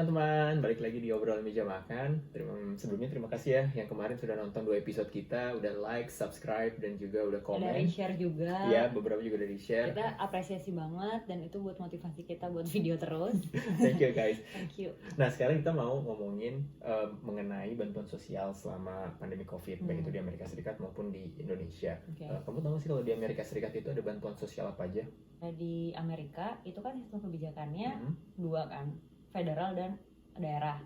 teman-teman, balik lagi di obrolan meja makan. Sebelumnya terima kasih ya yang kemarin sudah nonton 2 episode kita, udah like, subscribe, dan juga udah komen. Udah di-share juga. Iya, beberapa juga udah di-share. Kita apresiasi banget dan itu buat motivasi kita buat video terus. Thank you guys. Thank you. Nah sekarang kita mau ngomongin mengenai bantuan sosial selama pandemi COVID, baik itu di Amerika Serikat maupun di Indonesia. Okay. Kamu tahu sih kalau di Amerika Serikat itu ada bantuan sosial apa aja? Di Amerika itu kan sistem kebijakannya dua kan, federal dan daerah.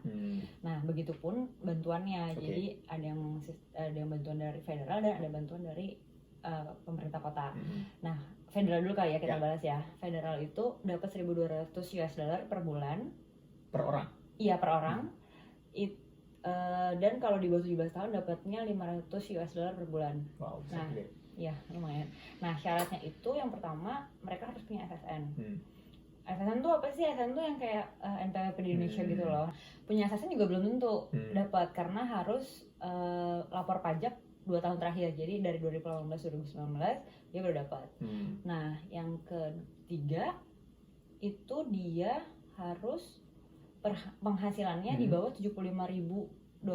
Nah, begitupun bantuannya. Okay. Jadi ada yang bantuan dari federal dan ada bantuan dari pemerintah kota. Nah, federal dulu kali ya kita bahas ya. Federal itu dapat $1.200 per bulan. Per orang? Iya, per orang. Dan kalau di bawah 17 tahun dapatnya $500 per bulan. Wow, nah, ya lumayan. Nah, syaratnya itu yang pertama mereka harus punya SSN. SSN tuh apa sih? SSN tuh yang kayak NPWP di Indonesia gitu loh. Punya SSN juga belum tentu dapat karena harus lapor pajak 2 tahun terakhir. Jadi dari 2018-2019 dia baru dapat. Nah, yang ketiga itu dia harus penghasilannya di bawah $75.000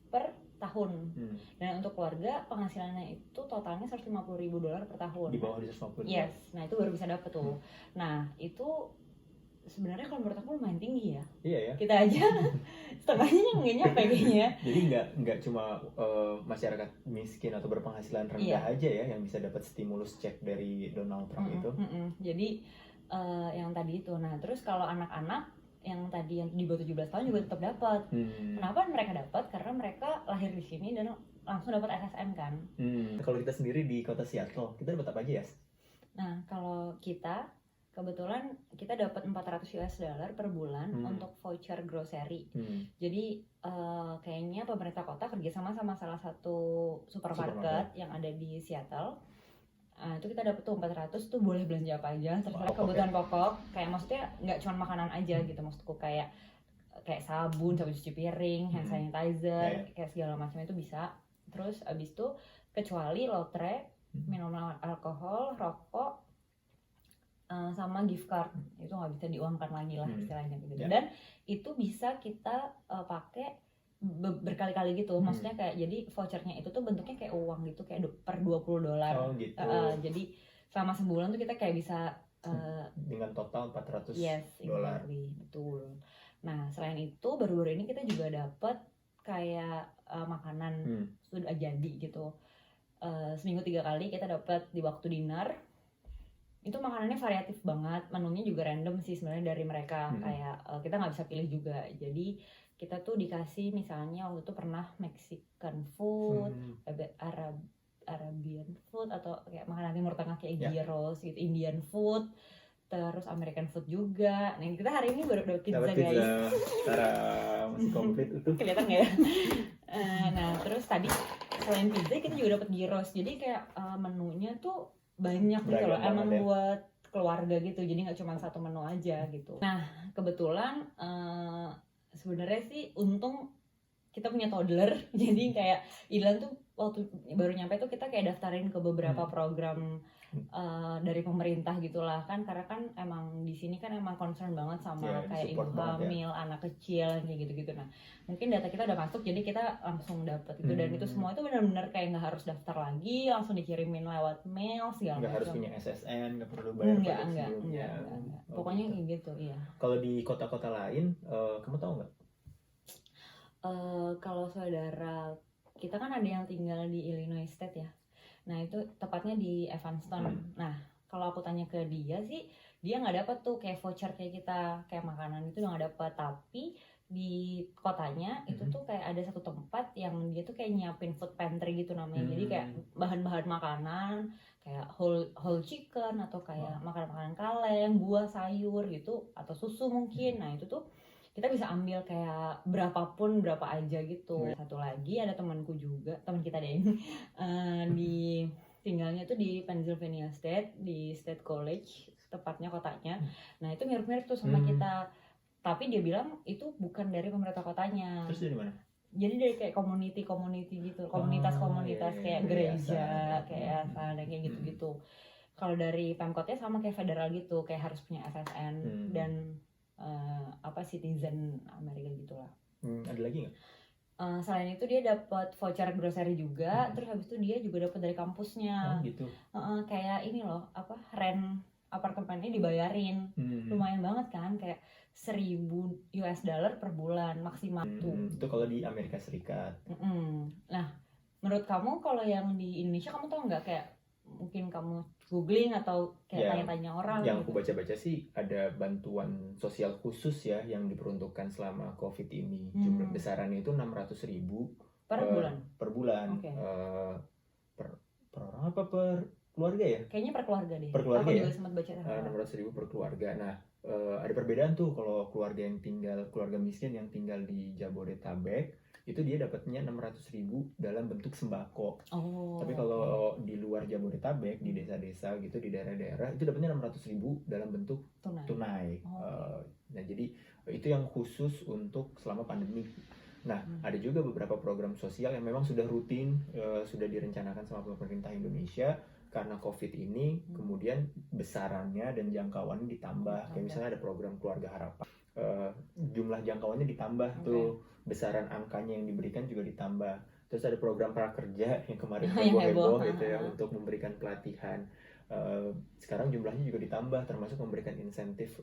per tahun. Dan untuk keluarga penghasilannya itu totalnya $150.000 per tahun. Di bawah $150. Yes. Nah, itu baru bisa dapet tuh. Nah, itu sebenarnya kalau menurut aku lumayan tinggi ya. Iya ya. Kita aja setengahnya nggak nyampe kayaknya. Jadi nggak cuma masyarakat miskin atau berpenghasilan rendah aja ya yang bisa dapat stimulus cek dari Donald Trump itu. Jadi yang tadi itu. Nah, terus kalau anak-anak yang tadi yang di bawah 17 tahun juga tetap dapat. Kenapa mereka dapat? Karena mereka lahir di sini dan langsung dapat SSN kan. Kalau kita sendiri di kota Seattle, kita dapat apa aja ya? Nah, kalau kita kebetulan kita dapat $400 per bulan untuk voucher grocery. Jadi kayaknya pemerintah kota kerjasama sama salah satu supermarket yang ada di Seattle. Itu kita dapet tuh 400 tuh boleh belanja apa aja terserah kebutuhan pokok. Kayak maksudnya nggak cuma makanan aja gitu, maksudku kayak sabun cuci piring, hand sanitizer, kayak segala macam itu bisa. Terus abis itu kecuali lotre, minuman alkohol, rokok, sama gift card itu nggak bisa diuangkan lagi lah istilahnya gitu. Dan itu bisa kita pakai berkali-kali gitu, maksudnya kayak jadi vouchernya itu tuh bentuknya kayak uang gitu, kayak per $20. Gitu. Jadi selama sebulan tuh kita kayak bisa dengan total $400. Yes, exactly, betul. Nah, selain itu baru-baru ini kita juga dapat kayak makanan sudah jadi gitu. Seminggu 3 kali kita dapat di waktu dinner. Itu makanannya variatif banget, menunya juga random sih sebenarnya dari mereka. Kayak kita nggak bisa pilih juga. Jadi kita tuh dikasih misalnya waktu itu pernah Mexican food, Arabian food, atau kayak makanan Timur Tengah kayak gyros gitu, Indian food, terus American food juga. Nah, kita hari ini baru dapat pizza guys. Tara, masih komplit itu. Kelihatan nggak ya? Nah, terus tadi selain pizza kita juga dapat gyros. Jadi kayak menunya tuh banyak gitu loh. Emang buat keluarga gitu. Jadi nggak cuma satu menu aja gitu. Nah, kebetulan sebenarnya sih untung kita punya toddler. Jadi kayak Ilan tuh waktu baru nyampe tuh kita kayak daftarin ke beberapa program dari pemerintah gitulah kan, karena kan emang di sini kan emang concern banget sama kayak ibu hamil, anak kecil kayak gitu-gitu. Nah, mungkin data kita udah masuk jadi kita langsung dapet itu. Dan itu semua itu benar-benar kayak nggak harus daftar lagi, langsung dikirimin lewat mail segala macam. Nggak harus punya SSN, nggak perlu bayar pajak sebelumnya. Enggak. Pokoknya kayak gitu, iya. Kalau di kota-kota lain, kamu tahu nggak? Kalau saudara kita kan ada yang tinggal di Illinois State ya. Nah, itu tepatnya di Evanston. Nah, kalau aku tanya ke dia sih, dia nggak dapat tuh kayak voucher kayak kita, kayak makanan itu nggak dapat. Tapi di kotanya itu tuh kayak ada satu tempat yang dia tuh kayak nyiapin food pantry gitu namanya. Jadi kayak bahan-bahan makanan kayak whole chicken atau kayak makanan-makanan kaleng, buah, sayur gitu, atau susu mungkin. Nah, itu tuh kita bisa ambil kayak berapapun, berapa aja gitu. Satu lagi ada temanku juga, teman kita deh, di tinggalnya tuh di Pennsylvania State, di State College tepatnya kotanya. Nah, itu mirip-mirip tuh sama kita. Tapi dia bilang itu bukan dari pemerintah kotanya. Terus dari mana? Jadi dari kayak community gitu, komunitas-komunitas kayak gereja, kayak yayasan, kayak gitu-gitu. Kalau dari Pemkotnya sama kayak federal gitu, kayak harus punya SSN dan citizen Amerika gitulah. Ada lagi nggak? Selain itu dia dapat voucher grocery juga, terus habis itu dia juga dapat dari kampusnya. Gitu. Kayak ini loh, rent apartemennya dibayarin. Lumayan banget kan, kayak $1,000 per bulan maksimal tuh. Itu kalau di Amerika Serikat. Nah, menurut kamu kalau yang di Indonesia kamu tahu nggak, kayak mungkin kamu googling atau kayak tanya-tanya orang yang gitu? aku baca-baca sih ada bantuan sosial khusus ya yang diperuntukkan selama COVID ini. Jumlah besarannya itu 600.000 per bulan. Per bulan. Okay. Per orang apa per keluarga ya? Kayaknya per keluarga deh. Per keluarga aku ya? juga sempat baca. 600.000 per keluarga. Nah, ada perbedaan tuh kalau keluarga miskin yang tinggal di Jabodetabek itu dia dapatnya 600.000 dalam bentuk sembako. Tapi kalau di luar Jabodetabek, di desa-desa gitu, di daerah-daerah itu dapatnya 600.000 dalam bentuk tunai. Nah, jadi itu yang khusus untuk selama pandemi. Nah, ada juga beberapa program sosial yang memang sudah rutin, sudah direncanakan sama pemerintah Indonesia. Karena COVID ini, kemudian besarannya dan jangkauannya ditambah. Kayak misalnya ada program Keluarga Harapan. Jumlah jangkauannya ditambah tuh, besaran angkanya yang diberikan juga ditambah. Terus ada program prakerja yang kemarin heboh gitu ya, untuk memberikan pelatihan. Sekarang jumlahnya juga ditambah, termasuk memberikan insentif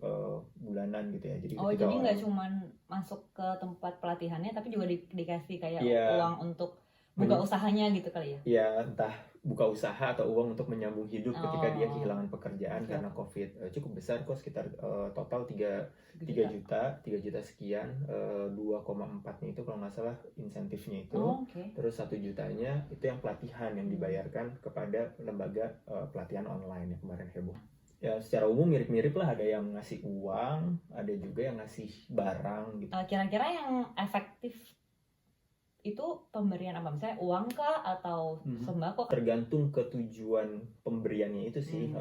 bulanan gitu ya. Jadi nggak cuma masuk ke tempat pelatihannya, tapi juga dikasih kayak uang untuk buka usahanya gitu kali ya? Ya, entah buka usaha atau uang untuk menyambung hidup ketika dia kehilangan pekerjaan karena COVID. Cukup besar kok, sekitar total 3 juta sekian, 2,4-nya itu kalau nggak salah insentifnya itu. Terus 1 jutanya itu yang pelatihan yang dibayarkan kepada lembaga pelatihan online yang kemarin heboh. Ya, secara umum mirip-mirip lah, ada yang ngasih uang, ada juga yang ngasih barang gitu. Kira-kira yang efektif itu pemberian apa? Misalnya uang kah atau sembako? Tergantung ke tujuan pemberiannya itu sih.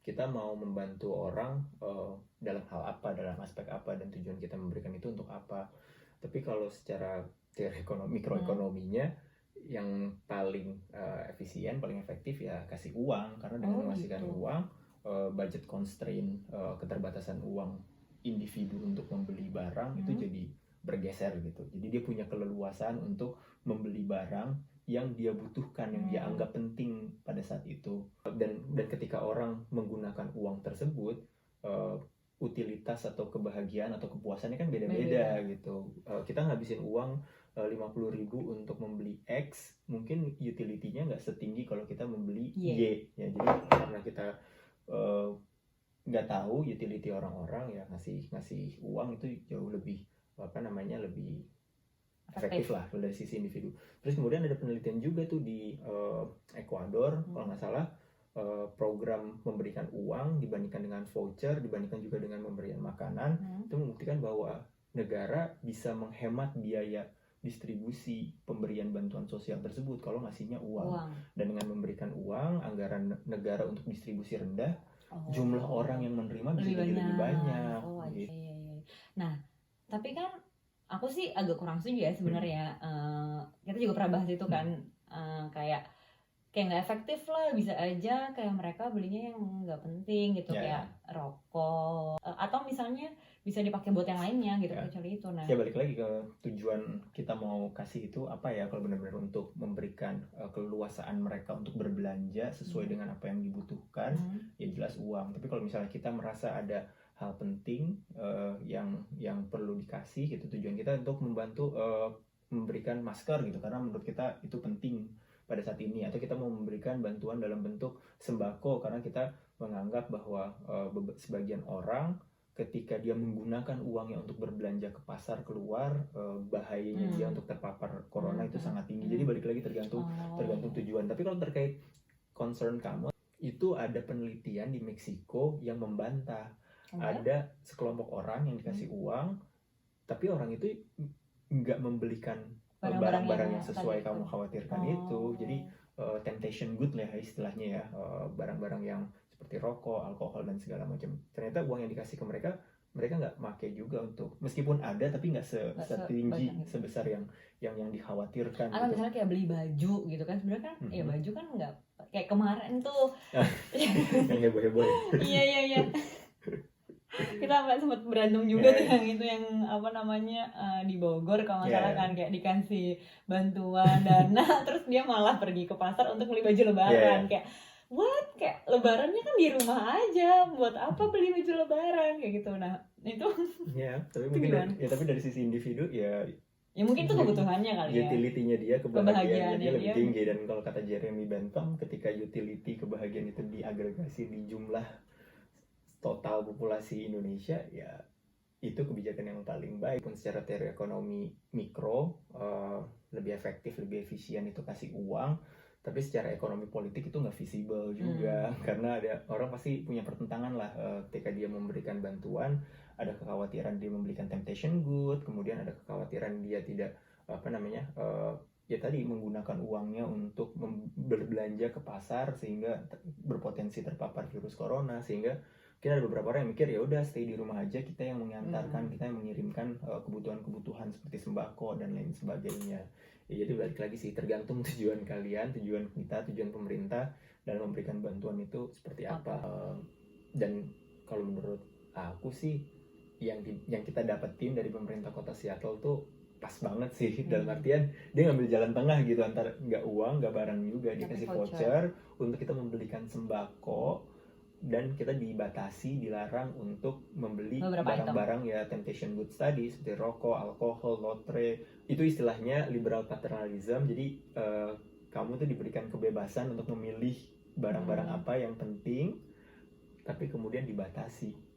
Kita mau membantu orang dalam hal apa, dalam aspek apa, dan tujuan kita memberikan itu untuk apa. Tapi kalau secara teori mikroekonominya, yang paling efisien, paling efektif ya kasih uang. Karena dengan mengasihkan uang, budget constraint, keterbatasan uang individu untuk membeli barang itu jadi bergeser gitu. Jadi dia punya keleluasaan untuk membeli barang yang dia butuhkan, yang dia anggap penting pada saat itu. Dan ketika orang menggunakan uang tersebut, utilitas atau kebahagiaan atau kepuasannya kan beda-beda gitu. Kita ngabisin uang 50.000 untuk membeli X, mungkin utility-nya nggak setinggi kalau kita membeli Y. Ya, jadi karena kita nggak tahu utility orang-orang, ya ngasih uang itu jauh lebih lebih efektif lah dari sisi individu. Terus kemudian ada penelitian juga tuh di Ekuador kalau nggak salah, program memberikan uang dibandingkan dengan voucher, dibandingkan juga dengan pemberian makanan, itu membuktikan bahwa negara bisa menghemat biaya distribusi pemberian bantuan sosial tersebut kalau ngasihnya uang. Dan dengan memberikan uang, anggaran negara untuk distribusi rendah, jumlah orang yang menerima bisa jadi lebih banyak. Gitu. Nah, tapi kan aku sih agak kurang setuju ya sebenarnya. Kita juga pernah bahas itu kan, kayak nggak efektif lah, bisa aja kayak mereka belinya yang nggak penting gitu, kayak rokok atau misalnya bisa dipakai buat yang lainnya gitu, kecuali itu. Nah, ya balik lagi ke tujuan kita mau kasih itu apa ya. Kalau benar-benar untuk memberikan keleluasaan mereka untuk berbelanja sesuai dengan apa yang dibutuhkan, ya jelas uang. Tapi kalau misalnya kita merasa ada hal penting yang perlu dikasih gitu, tujuan kita untuk membantu memberikan masker gitu, karena menurut kita itu penting pada saat ini, atau kita mau memberikan bantuan dalam bentuk sembako karena kita menganggap bahwa sebagian orang ketika dia menggunakan uangnya untuk berbelanja ke pasar keluar, bahayanya dia untuk terpapar corona itu sangat tinggi. Jadi balik lagi tergantung tujuan. Tapi kalau terkait concern kamu, itu ada penelitian di Meksiko yang membantah. Ada sekelompok orang yang dikasih uang, tapi orang itu nggak membelikan barang-barang yang sesuai kamu khawatirkan itu. Jadi temptation good lah istilahnya ya, barang-barang yang seperti rokok, alkohol dan segala macam. Ternyata uang yang dikasih ke mereka nggak pakai juga untuk, meskipun ada tapi nggak setinggi sebesar yang dikhawatirkan. Atau gitu. Misalnya kayak beli baju gitu kan, sebenarnya kan ya baju kan nggak kayak kemarin tuh yang heboh-heboh. Iya. Kita sampai sempat berantem juga tuh Yeah. yang itu yang apa namanya di Bogor kalau nggak salah Yeah. kan, kayak dikasih bantuan dana terus dia malah pergi ke pasar untuk beli baju lebaran. Yeah. Kayak what, kayak lebarannya kan di rumah aja, buat apa beli baju lebaran kayak gitu. Nah itu Ya, tapi Itu mungkin gimana? tapi dari sisi individu ya ya mungkin itu kebutuhannya kali ya. utility-nya dia, kebahagiaannya Kebahagiaannya dia lebih dia. tinggi. Dan kalau kata Jeremy Bentham, ketika utility kebahagiaan itu diagregasi di jumlah total populasi Indonesia, ya itu kebijakan yang paling baik. Pun secara teori ekonomi mikro lebih efektif, lebih efisien itu kasih uang, tapi secara ekonomi politik itu nggak visible juga. Karena ada orang pasti punya pertentangan lah ketika dia memberikan bantuan, ada kekhawatiran dia memberikan temptation good, kemudian ada kekhawatiran dia tidak ya tadi menggunakan uangnya untuk berbelanja ke pasar sehingga berpotensi terpapar virus corona. Sehingga mungkin ada beberapa orang yang mikir ya udah stay di rumah aja, kita yang mengantarkan, kita yang mengirimkan kebutuhan-kebutuhan seperti sembako dan lain sebagainya. Ya, jadi balik lagi sih, tergantung tujuan kalian, tujuan kita, tujuan pemerintah dalam memberikan bantuan itu seperti apa. Dan kalau menurut aku sih yang kita dapetin dari pemerintah kota Seattle tuh pas banget sih. Dalam artian dia ngambil jalan tengah gitu, antara nggak uang nggak barang juga, dia kasih voucher untuk kita membelikan sembako, dan kita dibatasi, dilarang untuk membeli barang-barang ya temptation goods tadi seperti rokok, alkohol, lotre. Itu istilahnya liberal paternalism. Jadi kamu tuh diberikan kebebasan untuk memilih barang-barang apa yang penting, tapi kemudian dibatasi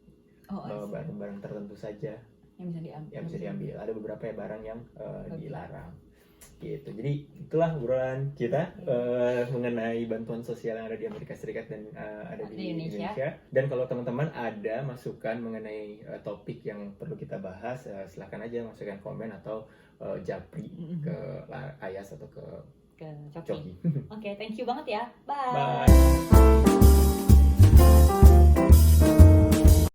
barang-barang tertentu saja yang bisa diambil. Ada beberapa barang yang dilarang gitu. Jadi itulah obrolan kita mengenai bantuan sosial yang ada di Amerika Serikat dan ada di Indonesia. Dan kalau teman-teman ada masukan mengenai topik yang perlu kita bahas, silahkan aja masukkan komen atau japri ke Ayas atau ke Coki. Oke, thank you banget ya. Bye. Bye.